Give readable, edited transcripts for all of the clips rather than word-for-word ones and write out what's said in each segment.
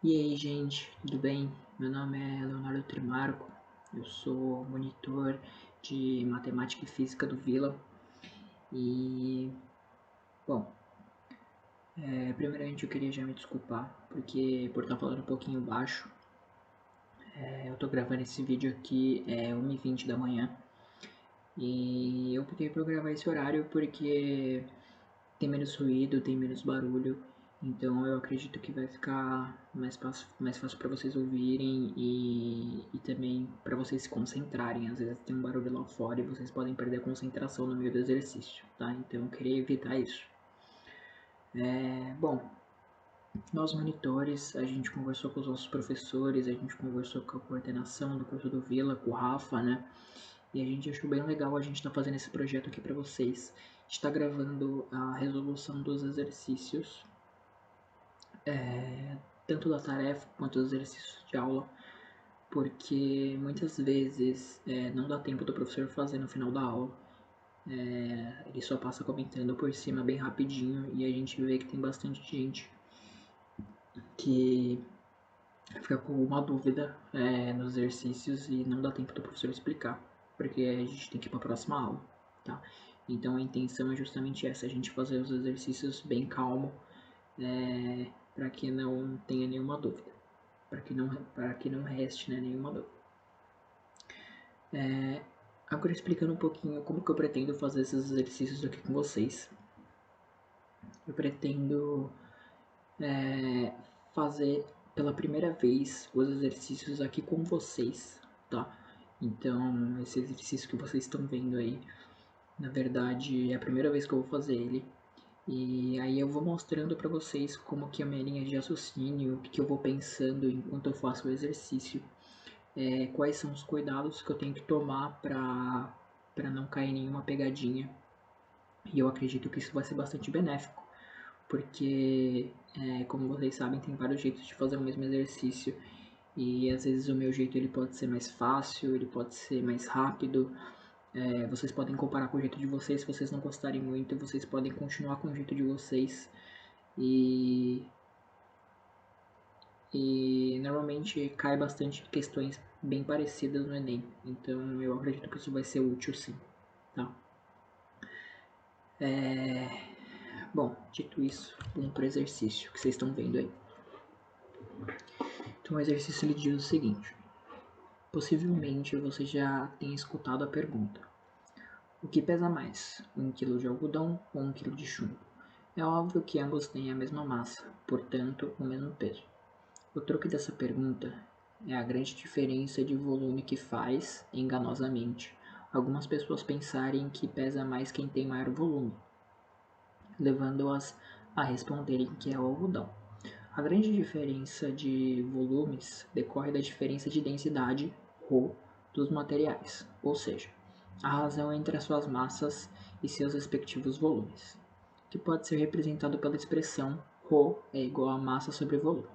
E aí, gente, tudo bem? Meu nome é Leonardo Trimarco, eu sou monitor de matemática e física do Vila. E, bom, primeiramente eu queria já me desculpar porque por estar falando um pouquinho baixo. Eu tô gravando esse vídeo aqui 1h20 da manhã e eu optei por gravar esse horário porque tem menos ruído, tem menos barulho, então eu acredito que vai ficar mais fácil para vocês ouvirem e também para vocês se concentrarem. Às vezes tem um barulho lá fora e vocês podem perder a concentração no meio do exercício, tá? Então eu queria evitar isso. Bom, nós monitores, a gente conversou com os nossos professores, a gente conversou com a coordenação do curso do Vila, com o Rafa, né? E a gente achou bem legal a gente estar fazendo esse projeto aqui para vocês. Está gravando a resolução dos exercícios, tanto da tarefa quanto dos exercícios de aula, porque muitas vezes não dá tempo do professor fazer no final da aula. Ele só passa comentando por cima bem rapidinho e a gente vê que tem bastante gente que fica com uma dúvida nos exercícios e não dá tempo do professor explicar, porque a gente tem que ir para a próxima aula, tá? Então a intenção é justamente essa, a gente fazer os exercícios bem calmo, para que não tenha nenhuma dúvida, para que não reste, né, nenhuma dúvida. Agora explicando um pouquinho como que eu pretendo fazer esses exercícios aqui com vocês. Eu pretendo fazer pela primeira vez os exercícios aqui com vocês, tá? Então, esse exercício que vocês estão vendo aí, na verdade, é a primeira vez que eu vou fazer ele. E aí eu vou mostrando para vocês como que é a minha linha de raciocínio, o que eu vou pensando enquanto eu faço o exercício, quais são os cuidados que eu tenho que tomar para não cair em nenhuma pegadinha. E eu acredito que isso vai ser bastante benéfico, porque, como vocês sabem, tem vários jeitos de fazer o mesmo exercício e às vezes o meu jeito ele pode ser mais fácil, ele pode ser mais rápido. Vocês podem comparar com o jeito de vocês, se vocês não gostarem muito, vocês podem continuar com o jeito de vocês e normalmente cai bastante questões bem parecidas no Enem, então eu acredito que isso vai ser útil sim, tá? Bom, dito isso, vamos para o exercício que vocês estão vendo aí. Então o exercício ele diz o seguinte: possivelmente você já tenha escutado a pergunta: o que pesa mais, 1 kg de algodão ou 1 kg de chumbo? É óbvio que ambos têm a mesma massa, portanto o mesmo peso. O truque dessa pergunta é a grande diferença de volume que faz, enganosamente, algumas pessoas pensarem que pesa mais quem tem maior volume, levando-as a responderem que é o algodão. A grande diferença de volumes decorre da diferença de densidade, ρ, dos materiais, ou seja, a razão entre as suas massas e seus respectivos volumes, que pode ser representado pela expressão ρ é igual a massa sobre volume.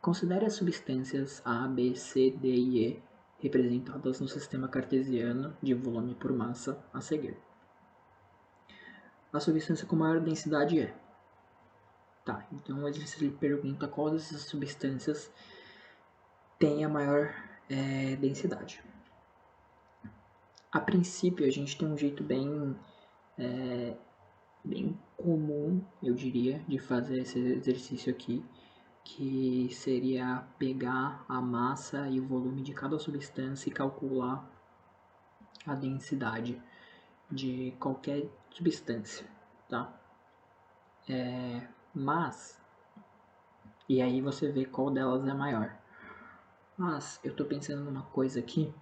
Considere as substâncias A, B, C, D e E representadas no sistema cartesiano de volume por massa a seguir. A substância com maior densidade é. Tá, então o exercício pergunta qual dessas substâncias tem a maior densidade. A princípio, a gente tem um jeito bem comum, eu diria, de fazer esse exercício aqui, que seria pegar a massa e o volume de cada substância e calcular a densidade de qualquer substância, tá? Mas, e aí você vê qual delas é maior. Mas eu tô pensando numa coisa aqui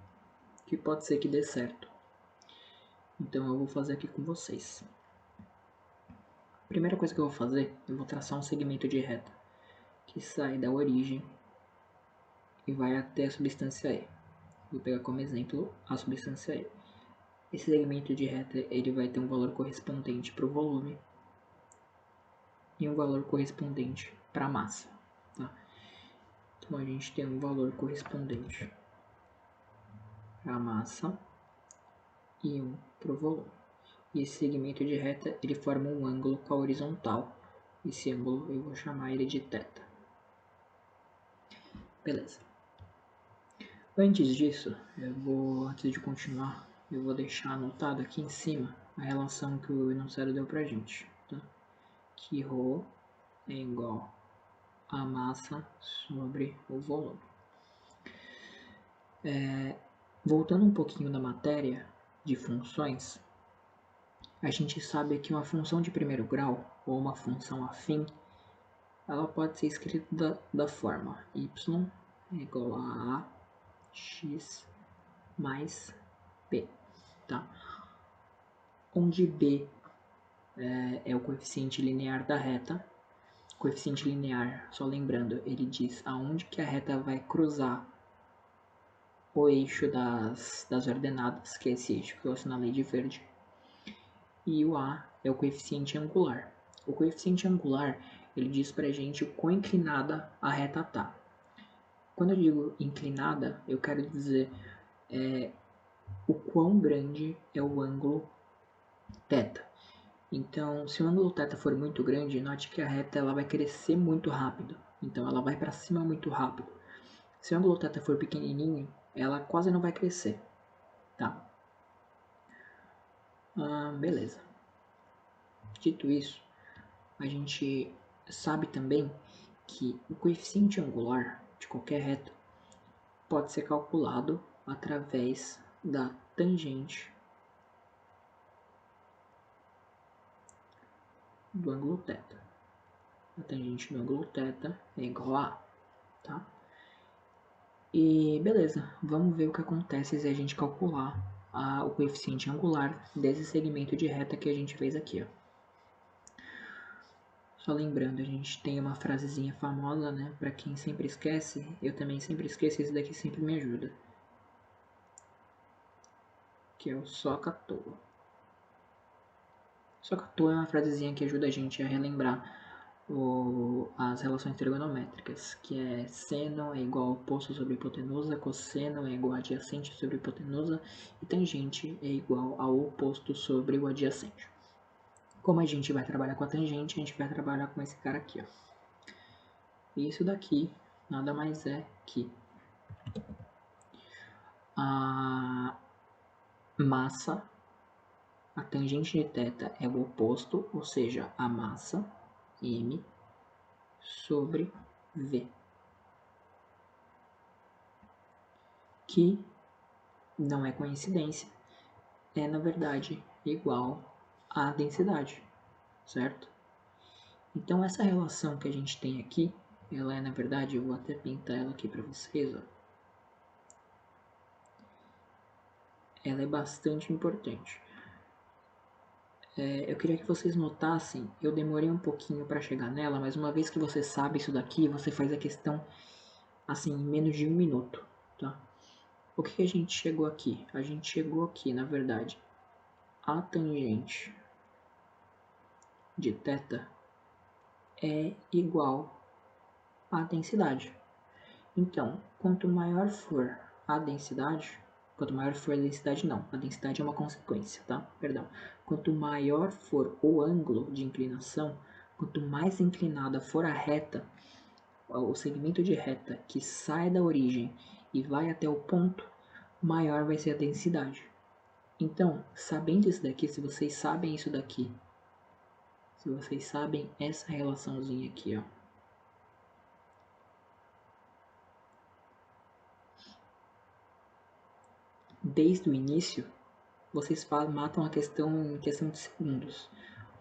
que pode ser que dê certo. Então eu vou fazer aqui com vocês. A primeira coisa que eu vou fazer, eu vou traçar um segmento de reta que sai da origem e vai até a substância E. Vou pegar como exemplo a substância E. Esse segmento de reta ele vai ter um valor correspondente para o volume e um valor correspondente para a massa. Tá? Então a gente tem um valor correspondente para a massa e um para o volume. E esse segmento de reta ele forma um ângulo com a horizontal. Esse ângulo eu vou chamar ele de θ. Beleza. Antes disso, antes de continuar, eu vou deixar anotado aqui em cima a relação que o enunciado deu pra gente, tá? Que ρ é igual a massa sobre o volume. Voltando um pouquinho na matéria de funções, a gente sabe que uma função de primeiro grau, ou uma função afim, ela pode ser escrita da forma y é igual a x mais b, tá? Onde b é o coeficiente linear da reta. Coeficiente linear, só lembrando, ele diz aonde que a reta vai cruzar o eixo das ordenadas, que é esse eixo que eu assinalei de verde. E o a é o coeficiente angular. O coeficiente angular, ele diz pra gente o quão inclinada a reta tá. Quando eu digo inclinada, eu quero dizer o quão grande é o ângulo θ. Então, se o ângulo θ for muito grande, note que a reta ela vai crescer muito rápido. Então, ela vai para cima muito rápido. Se o ângulo θ for pequenininho, ela quase não vai crescer, tá? Beleza. Dito isso, a gente sabe também que o coeficiente angular de qualquer reta pode ser calculado através da tangente do ângulo θ. A tangente do ângulo θ é igual a A, tá? E beleza, vamos ver o que acontece se a gente calcular o coeficiente angular desse segmento de reta que a gente fez aqui, ó. Só lembrando, a gente tem uma frasezinha famosa, né? Pra quem sempre esquece, eu também sempre esqueço, esse daqui sempre me ajuda. Que é o só que à toa. Só que à toa é uma frasezinha que ajuda a gente a relembrar as relações trigonométricas, que é seno é igual ao oposto sobre hipotenusa, cosseno é igual a adjacente sobre hipotenusa e tangente é igual ao oposto sobre o adjacente. Como a gente vai trabalhar com a tangente, a gente vai trabalhar com esse cara aqui, ó. E isso daqui nada mais é que a massa, a tangente de θ é o oposto, ou seja, a massa, m, sobre v, que não é coincidência, é na verdade igual à densidade, certo? Então essa relação que a gente tem aqui, ela é na verdade, eu vou até pintar ela aqui para vocês, ó. Ela é bastante importante. Eu queria que vocês notassem, eu demorei um pouquinho para chegar nela, mas uma vez que você sabe isso daqui, você faz a questão assim em menos de 1 minuto, tá? O que a gente chegou aqui? A gente chegou aqui, na verdade, a tangente de θ é igual à densidade. Então, quanto maior for a densidade, quanto maior for a densidade não, a densidade é uma consequência, tá? Perdão. Quanto maior for o ângulo de inclinação, quanto mais inclinada for a reta, o segmento de reta que sai da origem e vai até o ponto, maior vai ser a densidade. Então, sabendo isso daqui, se vocês sabem isso daqui, se vocês sabem essa relaçãozinha aqui, ó, desde o início, vocês matam a questão em questão de segundos.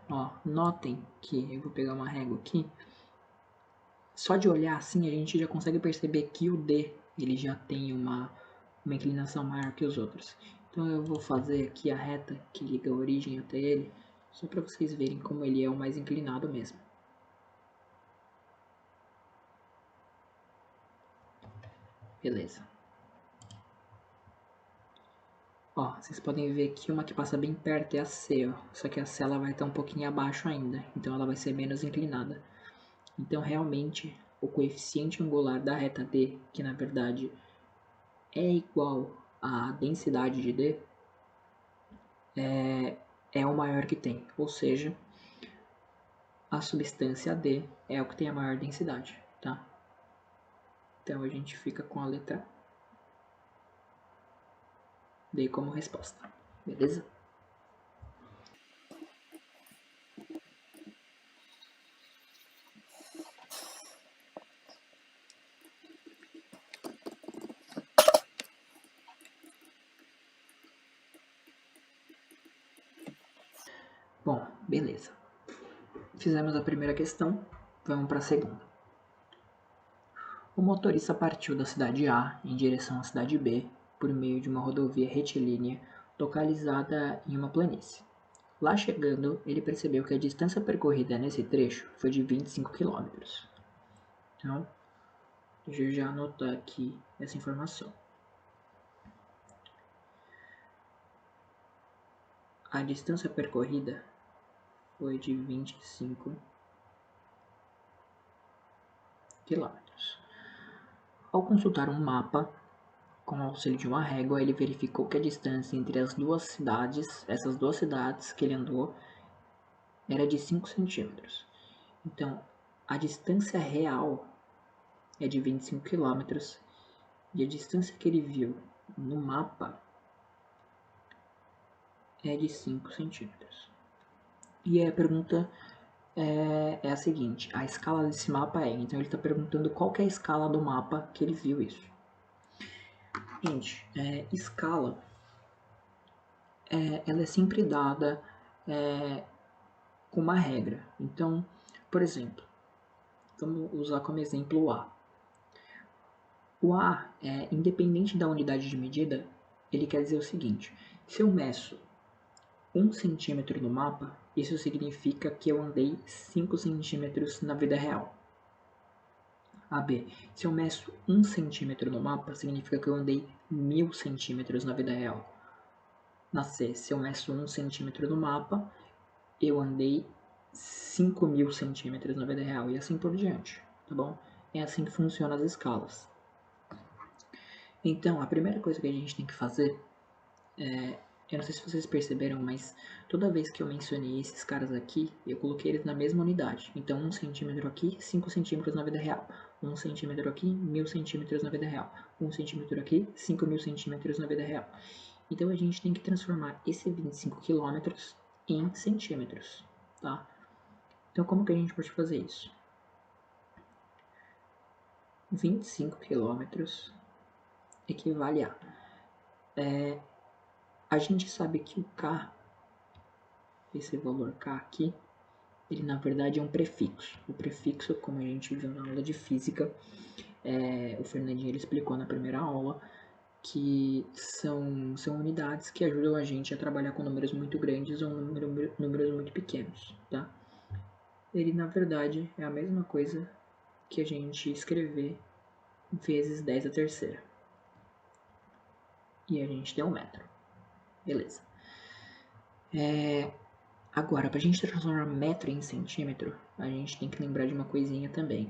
Ó, notem que, eu vou pegar uma régua aqui, só de olhar assim a gente já consegue perceber que o D ele já tem uma inclinação maior que os outros. Então eu vou fazer aqui a reta que liga a origem até ele, só para vocês verem como ele é o mais inclinado mesmo. Beleza. Ó, vocês podem ver que uma que passa bem perto é a C, ó. Só que a C ela vai estar um pouquinho abaixo ainda, então ela vai ser menos inclinada. Então realmente o coeficiente angular da reta D, que na verdade é igual à densidade de D, é o maior que tem, ou seja, a substância D é o que tem a maior densidade, tá? Então a gente fica com a letra D como resposta, beleza? Bom, beleza. Fizemos a primeira questão, vamos para a segunda. O motorista partiu da cidade A em direção à cidade B por meio de uma rodovia retilínea localizada em uma planície. Lá chegando, ele percebeu que a distância percorrida nesse trecho foi de 25 km. Então, deixa eu já anotar aqui essa informação. A distância percorrida foi de 25 km. Ao consultar um mapa, com o auxílio de uma régua, ele verificou que a distância entre essas duas cidades que ele andou, era de 5 centímetros. Então, a distância real é de 25 km e a distância que ele viu no mapa é de 5 centímetros. E a pergunta é a seguinte, a escala desse mapa então ele está perguntando qual que é a escala do mapa que ele viu isso. Gente, escala, ela é sempre dada com uma regra. Então, por exemplo, vamos usar como exemplo o A. O A, independente da unidade de medida, ele quer dizer o seguinte, se eu meço 1 centímetro no mapa, isso significa que eu andei 5 centímetros na vida real. A B, se eu meço 1 centímetro no mapa, significa que eu andei 1000 centímetros na vida real. Na C, se eu meço 1 centímetro no mapa, eu andei 5.000 centímetros na vida real, e assim por diante, tá bom? É assim que funcionam as escalas. Então, a primeira coisa que a gente tem que fazer eu não sei se vocês perceberam, mas toda vez que eu mencionei esses caras aqui, eu coloquei eles na mesma unidade. Então, 1 centímetro aqui, 5 centímetros na vida real. 1 centímetro aqui, 1000 centímetros na vida real. 1 centímetro aqui, 5.000 centímetros na vida real. Então, a gente tem que transformar esse 25 quilômetros em centímetros, tá? Então, como que a gente pode fazer isso? 25 quilômetros equivale a... a gente sabe que o K, esse valor K aqui, ele na verdade é um prefixo. O prefixo, como a gente viu na aula de física, o Fernandinho ele explicou na primeira aula, que são unidades que ajudam a gente a trabalhar com números muito grandes ou números muito pequenos, tá? Ele na verdade é a mesma coisa que a gente escrever vezes 10 a terceira. E a gente tem um metro. Beleza. Agora, para a gente transformar metro em centímetro, a gente tem que lembrar de uma coisinha também.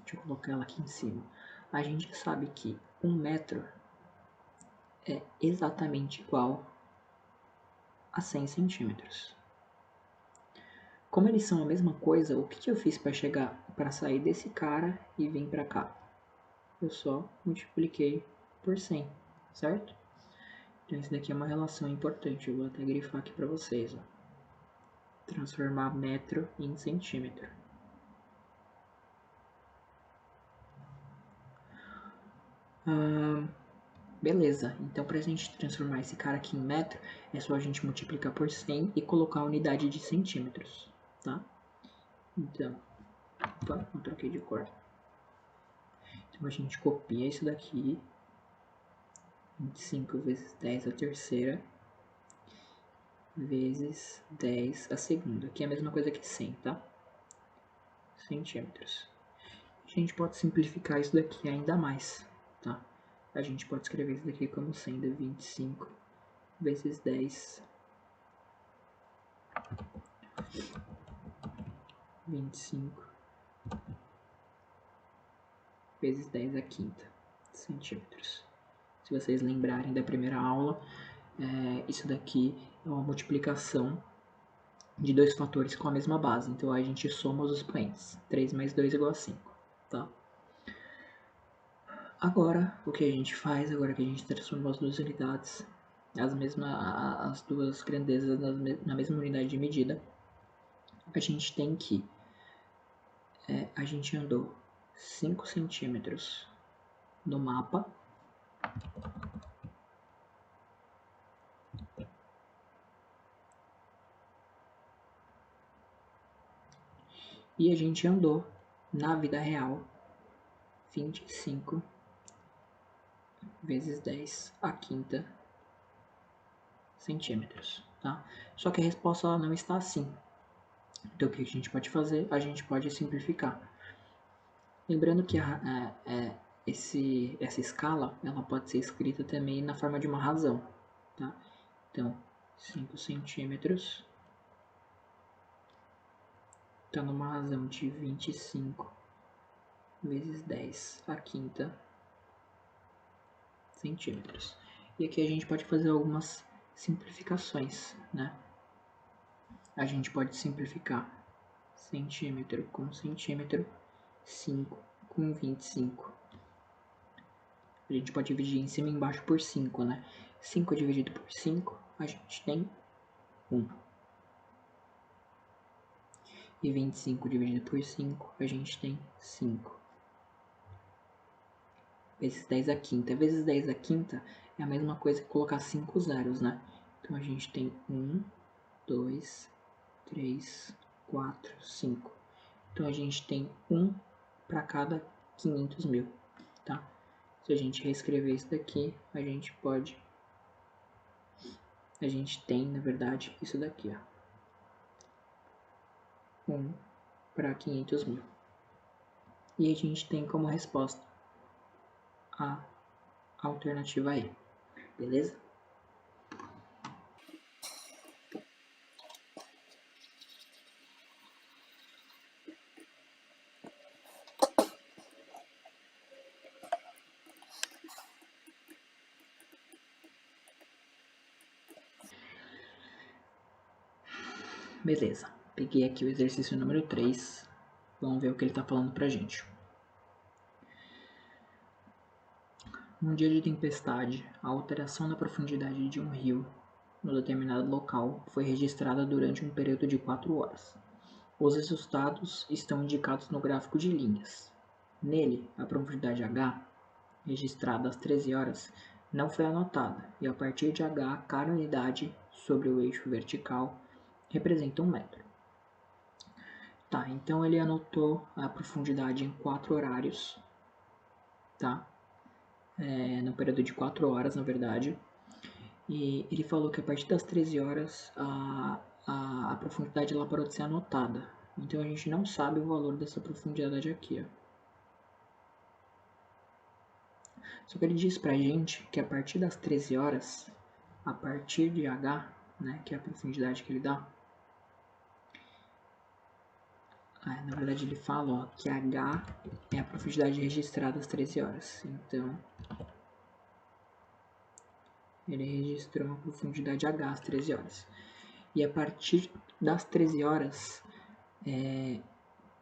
Deixa eu colocar ela aqui em cima. A gente sabe que 1 metro é exatamente igual a 100 centímetros. Como eles são a mesma coisa, o que eu fiz para sair desse cara e vir para cá? Eu só multipliquei por 100, certo? Então isso daqui é uma relação importante, eu vou até grifar aqui para vocês. Ó. Transformar metro em centímetro. Beleza, então para a gente transformar esse cara aqui em metro, é só a gente multiplicar por 100 e colocar a unidade de centímetros, tá? Então, opa, não troquei de cor. Então a gente copia isso daqui, 25 vezes 10 a terceira, vezes 10 a segunda, que é a mesma coisa que 100, tá? Centímetros. A gente pode simplificar isso daqui ainda mais, tá? A gente pode escrever isso daqui como sendo 25 vezes 10 25 vezes 10 a quinta centímetros. Se vocês lembrarem da primeira aula, isso daqui é uma multiplicação de dois fatores com a mesma base. Então a gente soma os expoentes. 3 mais 2 igual a 5. Tá? Agora, o que a gente faz, agora que a gente transformou as duas unidades, as duas grandezas na mesma unidade de medida, a gente tem que, a gente andou 5 centímetros no mapa, e a gente andou na vida real 25 vezes 10 a quinta centímetros, tá? Só que a resposta ela não está assim. Então o que a gente pode fazer? A gente pode simplificar. Lembrando que essa escala ela pode ser escrita também na forma de uma razão, tá? Então 5 centímetros está numa razão de 25 vezes 10 a quinta centímetros. E aqui a gente pode fazer algumas simplificações, né? A gente pode simplificar centímetro com centímetro, 5 com 25. A gente pode dividir em cima e embaixo por 5, né? 5 dividido por 5, a gente tem 1. E 25 dividido por 5, a gente tem 5. Vezes 10 a quinta. Vezes 10 a quinta é a mesma coisa que colocar 5 zeros, né? Então a gente tem 1, 2, 3, 4, 5. Então a gente tem 1 para cada 500 mil, tá? Se a gente reescrever isso daqui, a gente tem, na verdade, isso daqui, ó. 1 para 500 mil. E a gente tem como resposta a alternativa E, beleza? Beleza, peguei aqui o exercício número 3, vamos ver o que ele está falando pra gente. Num dia de tempestade, a alteração na profundidade de um rio no determinado local foi registrada durante um período de 4 horas. Os resultados estão indicados no gráfico de linhas. Nele, a profundidade H, registrada às 13 horas, não foi anotada, e a partir de H, cada unidade sobre o eixo vertical representa 1 metro. Tá, então ele anotou a profundidade em 4 horários, tá? No período de 4 horas, na verdade. E ele falou que a partir das 13 horas a profundidade ela parou de ser anotada. Então a gente não sabe o valor dessa profundidade aqui, ó. Só que ele diz pra gente que a partir das 13 horas, a partir de H, né, que é a profundidade que ele dá, na verdade ele fala, ó, que H é a profundidade registrada às 13 horas. Então, ele registrou uma profundidade H às 13 horas. E a partir das 13 horas,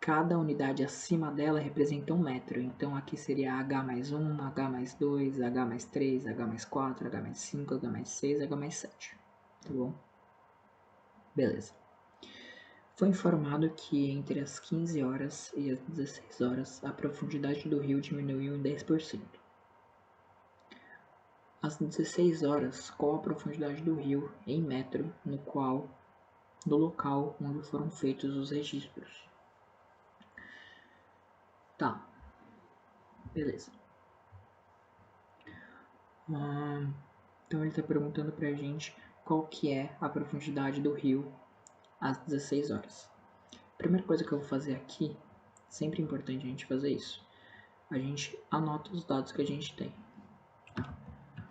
cada unidade acima dela representa 1 metro. Então aqui seria H mais 1, H mais 2, H mais 3, H mais 4, H mais 5, H mais 6, H mais 7. Tá bom? Beleza. Foi informado que entre as 15 horas e as 16 horas a profundidade do rio diminuiu em 10%. Às 16 horas, qual a profundidade do rio em metro no local onde foram feitos os registros? Tá, beleza. Então ele está perguntando pra gente qual que é a profundidade do rio às 16 horas. Primeira coisa que eu vou fazer aqui, sempre importante a gente fazer isso, a gente anota os dados que a gente tem.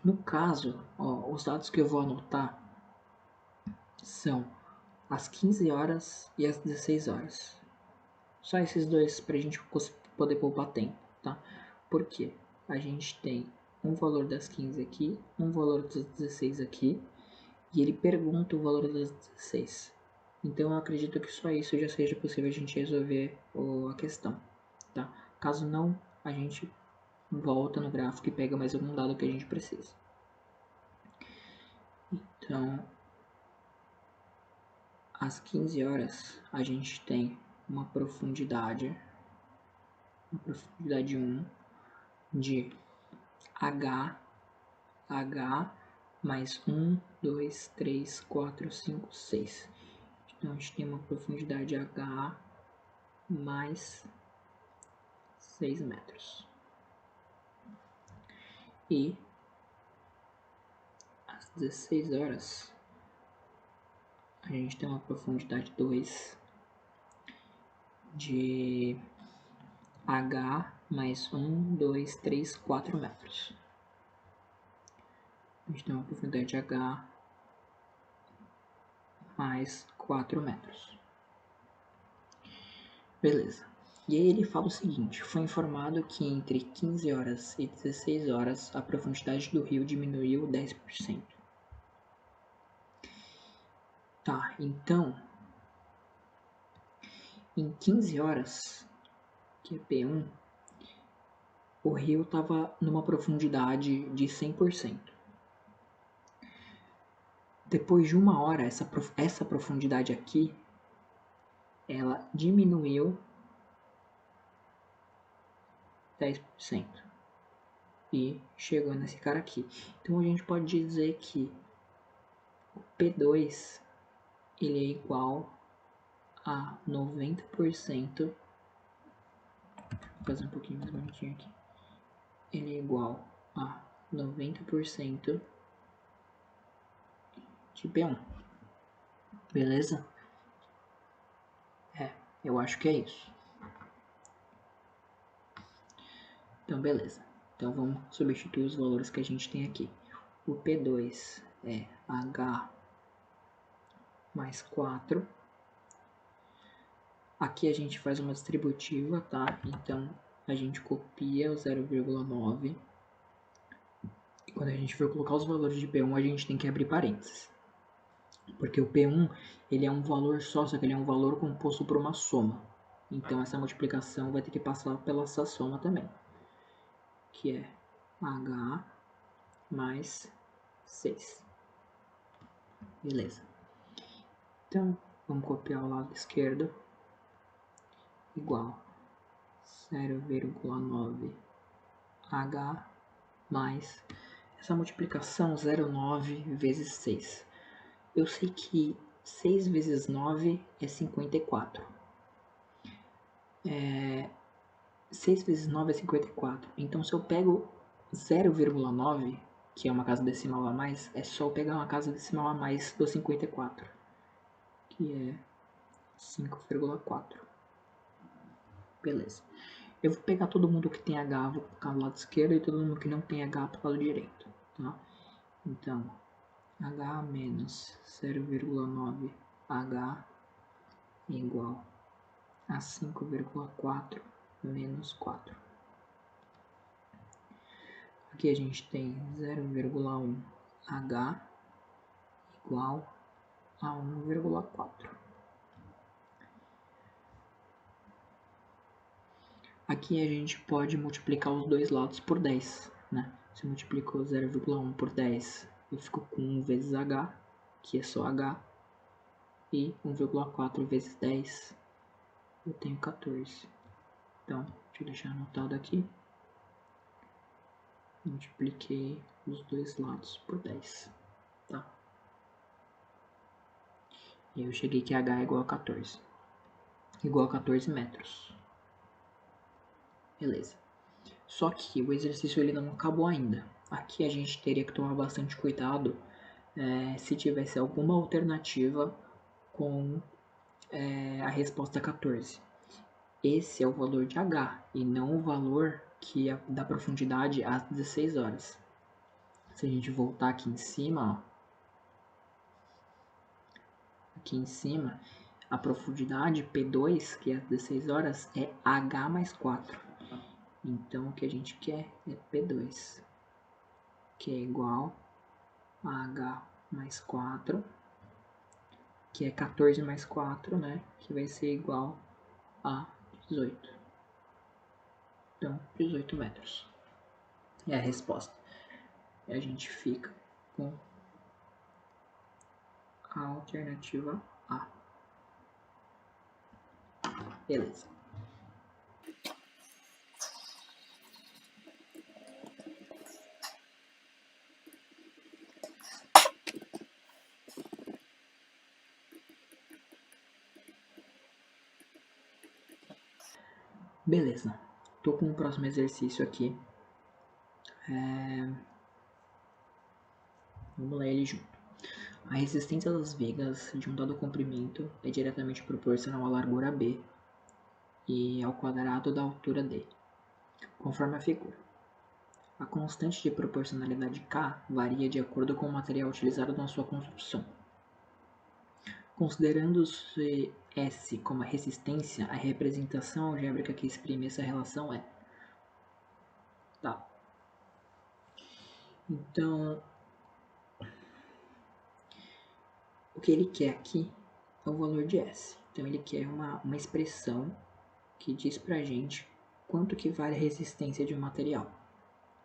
No caso, ó, os dados que eu vou anotar são às 15 horas e às 16 horas. Só esses dois para a gente poder poupar tempo, tá? Porque a gente tem um valor das 15 aqui, um valor das 16 aqui, e ele pergunta o valor das 16. Então eu acredito que só isso já seja possível a gente resolver a questão, tá? Caso não, a gente volta no gráfico e pega mais algum dado que a gente precisa. Então, às 15 horas, a gente tem uma profundidade 1 de H mais 1, 2, 3, 4, 5, 6. Então, a gente tem uma profundidade H mais 6 metros. E às 16 horas, a gente tem uma profundidade 2 de H mais 1, 2, 3, 4 metros. A gente tem uma profundidade de H mais 4 metros. Beleza. E aí ele fala o seguinte: foi informado que entre 15 horas e 16 horas a profundidade do rio diminuiu 10%. Tá, então, em 15 horas, que é P1, o rio estava numa profundidade de 100%. Depois de 1 hora, essa profundidade aqui, ela diminuiu 10% e chegou nesse cara aqui. Então a gente pode dizer que o P2 ele é igual a 90%. Vou fazer um pouquinho mais bonitinho aqui. Ele é igual a 90% de P1. Beleza? Eu acho que é isso. Então, beleza. Então, vamos substituir os valores que a gente tem aqui. O P2 é H mais 4. Aqui a gente faz uma distributiva, tá? Então, a gente copia o 0,9. E quando a gente for colocar os valores de P1, a gente tem que abrir parênteses. Porque o P1, ele é um valor só que ele é um valor composto por uma soma. Então, essa multiplicação vai ter que passar pela essa soma também. Que é H mais 6. Beleza. Então, vamos copiar o lado esquerdo. Igual 0,9 H mais essa multiplicação 0,9 vezes 6. Eu sei que 6 vezes 9 é 54. 6 vezes 9 é 54. Então, se eu pego 0,9, que é uma casa decimal a mais, é só eu pegar uma casa decimal a mais do 54, que é 5,4. Beleza. Eu vou pegar todo mundo que tem H, vou colocar do lado esquerdo, e todo mundo que não tem H para o lado direito. Tá? Então, H menos 0,9 H igual a 5,4 menos 4. Aqui a gente tem 0,1 H igual a 1,4. Aqui a gente pode multiplicar os dois lados por 10, né? Se multiplicou 0,1 por 10, eu fico com 1 vezes H, que é só H, e 1,4 vezes 10, eu tenho 14. Então, deixa eu deixar anotado aqui. Multipliquei os dois lados por 10, tá? E eu cheguei que H é igual a 14. Igual a 14 metros. Beleza. Só que o exercício ele não acabou ainda. Aqui a gente teria que tomar bastante cuidado se tivesse alguma alternativa com a resposta 14. Esse é o valor de H e não o valor que é da profundidade às 16 horas. Se a gente voltar aqui em cima, ó, aqui em cima, a profundidade P2, que é às 16 horas, é H mais 4. Então, o que a gente quer é P2, que é igual a H mais 4, que é 14 mais 4, né? Que vai ser igual a 18. Então, 18 metros. é a resposta. E a gente fica com a alternativa A. Beleza. Beleza. Tô com o próximo exercício aqui. Vamos ler ele junto. A resistência das vigas de um dado comprimento é diretamente proporcional à largura B e ao quadrado da altura D, conforme a figura. A constante de proporcionalidade K varia de acordo com o material utilizado na sua construção. Considerando-se S como a resistência, a representação algébrica que exprime essa relação é... Tá. Então, o que ele quer aqui é o valor de S. Então, ele quer uma expressão que diz pra gente quanto que vale a resistência de um material.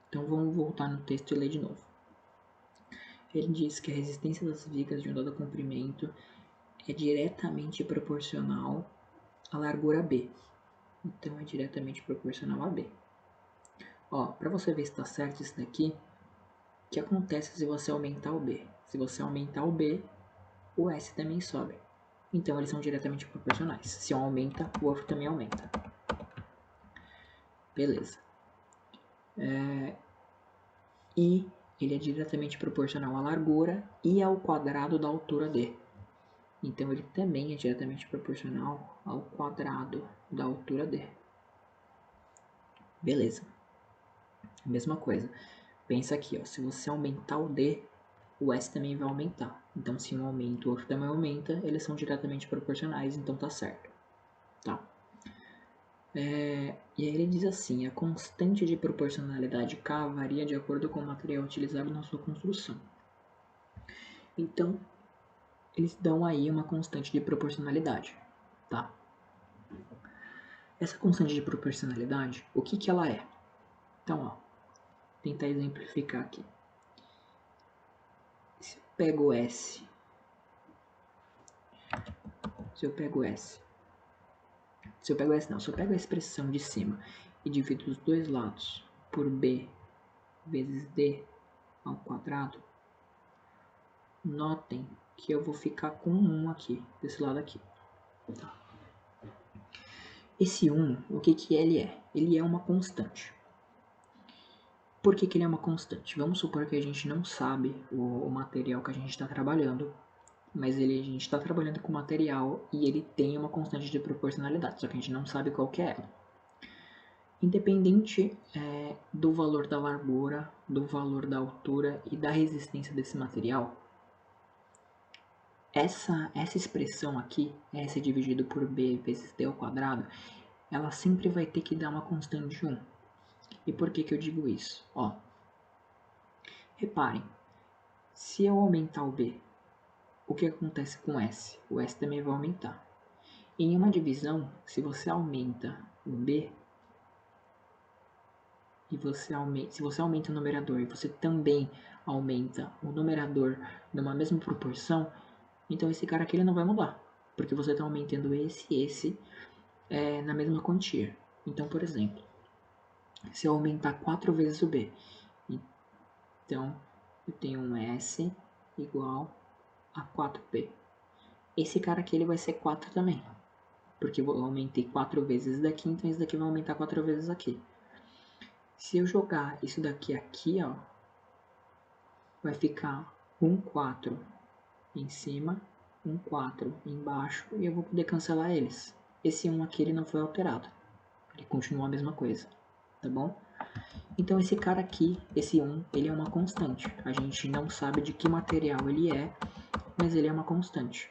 Então, vamos voltar no texto e ler de novo. Ele diz que a resistência das vigas de um dado comprimento é diretamente proporcional à largura B. Então, é diretamente proporcional a B. Ó, para você ver se está certo isso daqui, o que acontece se você aumentar o B? Se você aumentar o B, o S também sobe. Então, eles são diretamente proporcionais. Se um aumenta, o outro também aumenta. Beleza. E ele é diretamente proporcional à largura e ao quadrado da altura D. Então, ele também é diretamente proporcional ao quadrado da altura D. Beleza. Mesma coisa. Pensa aqui, ó, se você aumentar o D, o S também vai aumentar. Então, se um aumenta, o outro também aumenta, eles são diretamente proporcionais, então tá certo. Tá. E aí ele diz assim, a constante de proporcionalidade K varia de acordo com o material utilizado na sua construção. Então, eles dão aí uma constante de proporcionalidade, tá? Essa constante de proporcionalidade, o que que ela é? Então, ó, tentar exemplificar aqui. Se eu pego S, se eu pego a expressão de cima e divido os dois lados por B vezes D ao quadrado, notem que eu vou ficar com 1 aqui, desse lado aqui. Tá. Esse 1, o que que ele é? Ele é uma constante. Por que que ele é uma constante? Vamos supor que a gente não sabe o material que a gente está trabalhando, mas a gente está trabalhando com material e ele tem uma constante de proporcionalidade, só que a gente não sabe qual que é ela. Independente do valor da largura, do valor da altura e da resistência desse material, essa expressão aqui, S dividido por B vezes D ao quadrado, ela sempre vai ter que dar uma constante de 1. E por que que eu digo isso? Ó, reparem, se eu aumentar o B, o que acontece com o S? O S também vai aumentar. Em uma divisão, se você aumenta o B, se você aumenta o numerador e você também aumenta o numerador numa mesma proporção, então esse cara aqui ele não vai mudar, porque você está aumentando esse e esse na mesma quantia. Então, por exemplo, se eu aumentar 4 vezes o B, então eu tenho um S igual a 4B. Esse cara aqui ele vai ser 4 também, porque eu aumentei 4 vezes daqui, então esse daqui vai aumentar 4 vezes aqui. Se eu jogar isso daqui aqui, ó, vai ficar 1, 4 em cima, 1, 4 embaixo, e eu vou poder cancelar eles. Esse 1 aqui ele não foi alterado, ele continua a mesma coisa, tá bom? Então esse cara aqui, esse 1, ele é uma constante. A gente não sabe de que material ele é, mas ele é uma constante,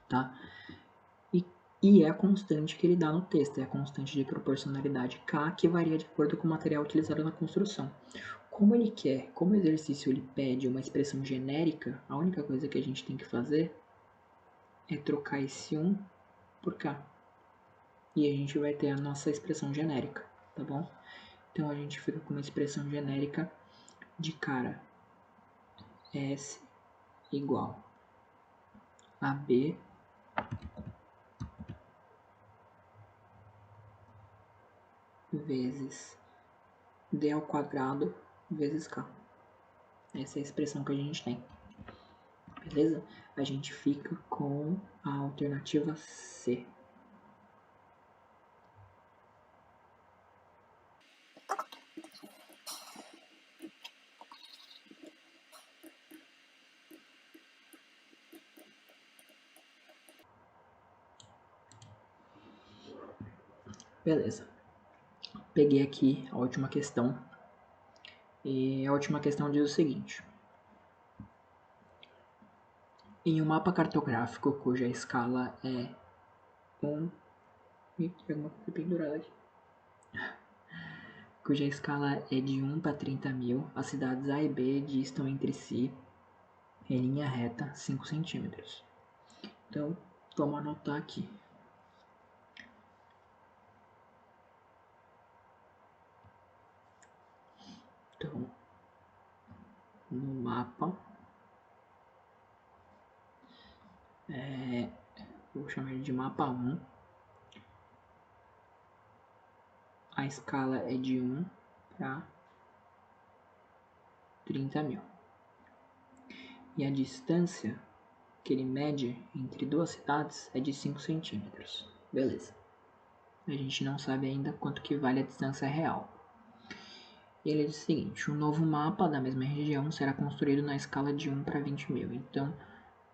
tá? E é a constante que ele dá no texto, é a constante de proporcionalidade K, que varia de acordo com o material utilizado na construção. Como ele quer, como o exercício ele pede uma expressão genérica, a única coisa que a gente tem que fazer é trocar esse 1 por K. E a gente vai ter a nossa expressão genérica, tá bom? Então a gente fica com uma expressão genérica de cara. S igual a B vezes D ao quadrado vezes K. Essa é a expressão que a gente tem. Beleza? A gente fica com a alternativa C. Beleza. Peguei aqui a última questão. E a última questão diz o seguinte. Em um mapa cartográfico cuja escala é 1... Ih, tem alguma coisa pendurada aqui. Cuja escala é de 1 para 30 mil, as cidades A e B distam entre si, em linha reta, 5 centímetros. Então, vamos anotar aqui. Então, no mapa, vou chamar ele de mapa 1. A escala é de 1 para 30 mil. E a distância que ele mede entre duas cidades é de 5 centímetros. Beleza. A gente não sabe ainda quanto que vale a distância real. E ele diz o seguinte, o novo mapa da mesma região será construído na escala de 1 para 20 mil. Então,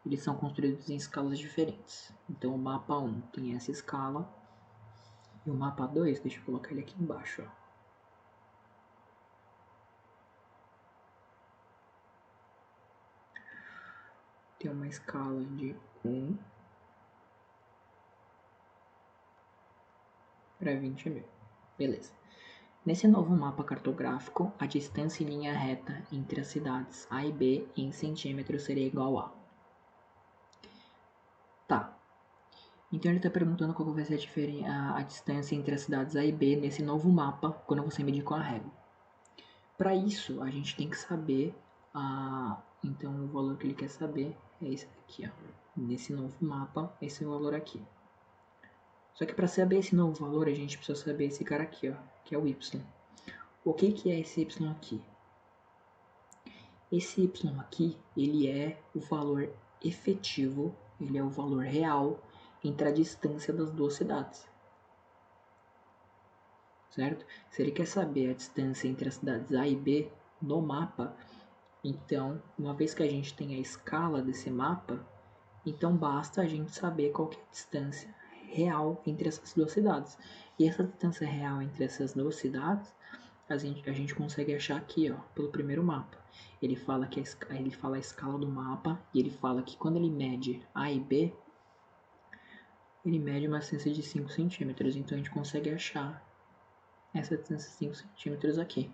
eles são construídos em escalas diferentes. Então, o mapa 1 tem essa escala. E o mapa 2, deixa eu colocar ele aqui embaixo, ó. Tem uma escala de 1 para 20 mil. Beleza. Nesse novo mapa cartográfico, a distância em linha reta entre as cidades A e B em centímetros seria igual a... Tá. Então ele está perguntando qual vai ser a distância entre as cidades A e B nesse novo mapa quando você medir com a régua. Para isso, a gente tem que saber... Então o valor que ele quer saber é esse aqui, ó. Nesse novo mapa, esse valor aqui. Só que para saber esse novo valor, a gente precisa saber esse cara aqui, ó, que é o y. O que é esse y aqui? Esse y aqui, ele é o valor efetivo, ele é o valor real entre a distância das duas cidades. Certo? Se ele quer saber a distância entre as cidades A e B no mapa, então, uma vez que a gente tem a escala desse mapa, então basta a gente saber qual que é a distância real entre essas duas cidades. E essa distância real entre essas duas cidades, a gente consegue achar aqui, ó, pelo primeiro mapa. Ele fala a escala do mapa e ele fala que quando ele mede A e B, ele mede uma distância de 5 centímetros. Então a gente consegue achar essa distância de 5 centímetros aqui,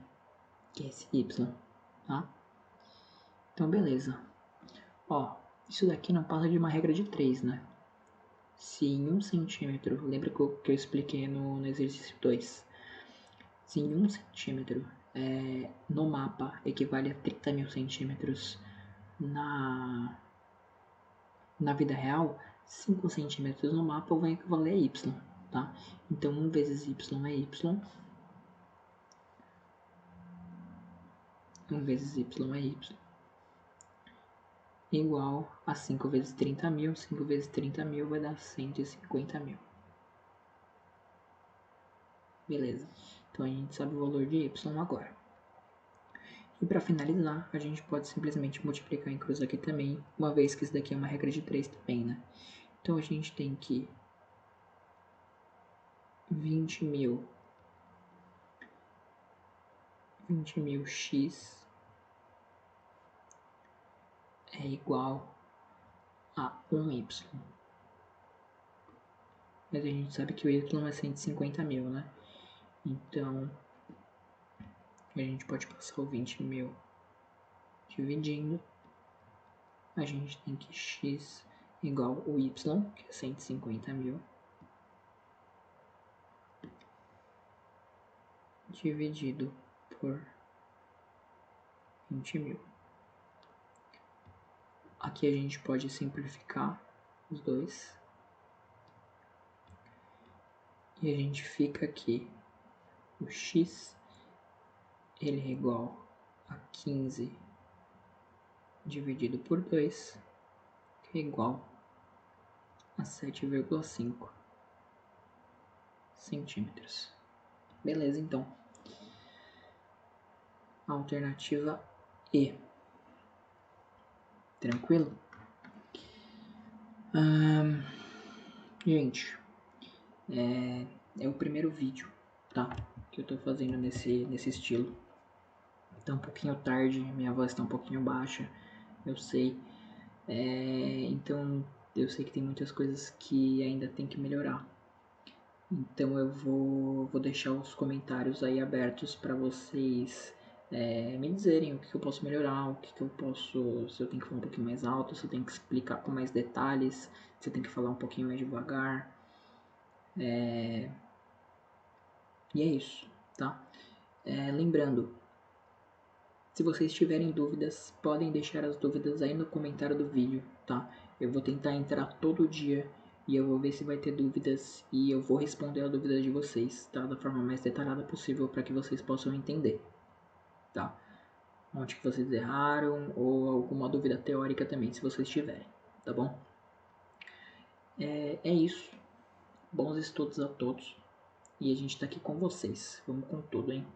que é esse Y, tá? Então beleza. Ó, isso daqui não passa de uma regra de 3, né? Se em 1 centímetro, lembra que eu expliquei no exercício 2, se em 1 centímetro no mapa equivale a 30 mil centímetros na vida real, 5 centímetros no mapa vai equivaler a y, tá? Então 1 vezes y é y, 1 vezes y é y, igual a 5 vezes 30 mil, 5 vezes 30 mil vai dar 150 mil. Beleza, então a gente sabe o valor de y agora. E para finalizar, a gente pode simplesmente multiplicar em cruz aqui também, uma vez que isso daqui é uma regra de 3 também, né? Então a gente tem que 20 mil x é igual a 1y. Mas a gente sabe que o y é 150 mil, né? Então, a gente pode passar o 20 mil dividindo. A gente tem que x igual o y, que é 150 mil, dividido por 20.000. Aqui a gente pode simplificar os dois. E a gente fica aqui. O x ele é igual a 15 dividido por 2, que é igual a 7,5 centímetros. Beleza, então. Alternativa E. Tranquilo? Gente, é o primeiro vídeo, tá? Que eu tô fazendo nesse estilo. Tá um pouquinho tarde, minha voz tá um pouquinho baixa, eu sei. Então, eu sei que tem muitas coisas que ainda tem que melhorar. Então eu vou deixar os comentários aí abertos para vocês me dizerem o que eu posso melhorar, o que eu posso, se eu tenho que falar um pouquinho mais alto, se eu tenho que explicar com mais detalhes, se eu tenho que falar um pouquinho mais devagar. E é isso, tá? Lembrando, se vocês tiverem dúvidas, podem deixar as dúvidas aí no comentário do vídeo, tá? Eu vou tentar entrar todo dia e eu vou ver se vai ter dúvidas e eu vou responder a dúvida de vocês, tá? Da forma mais detalhada possível para que vocês possam entender, tá? Onde que vocês erraram ou alguma dúvida teórica também, se vocês tiverem, tá bom? É isso. Bons estudos a todos e a gente tá aqui com vocês. Vamos com tudo, hein?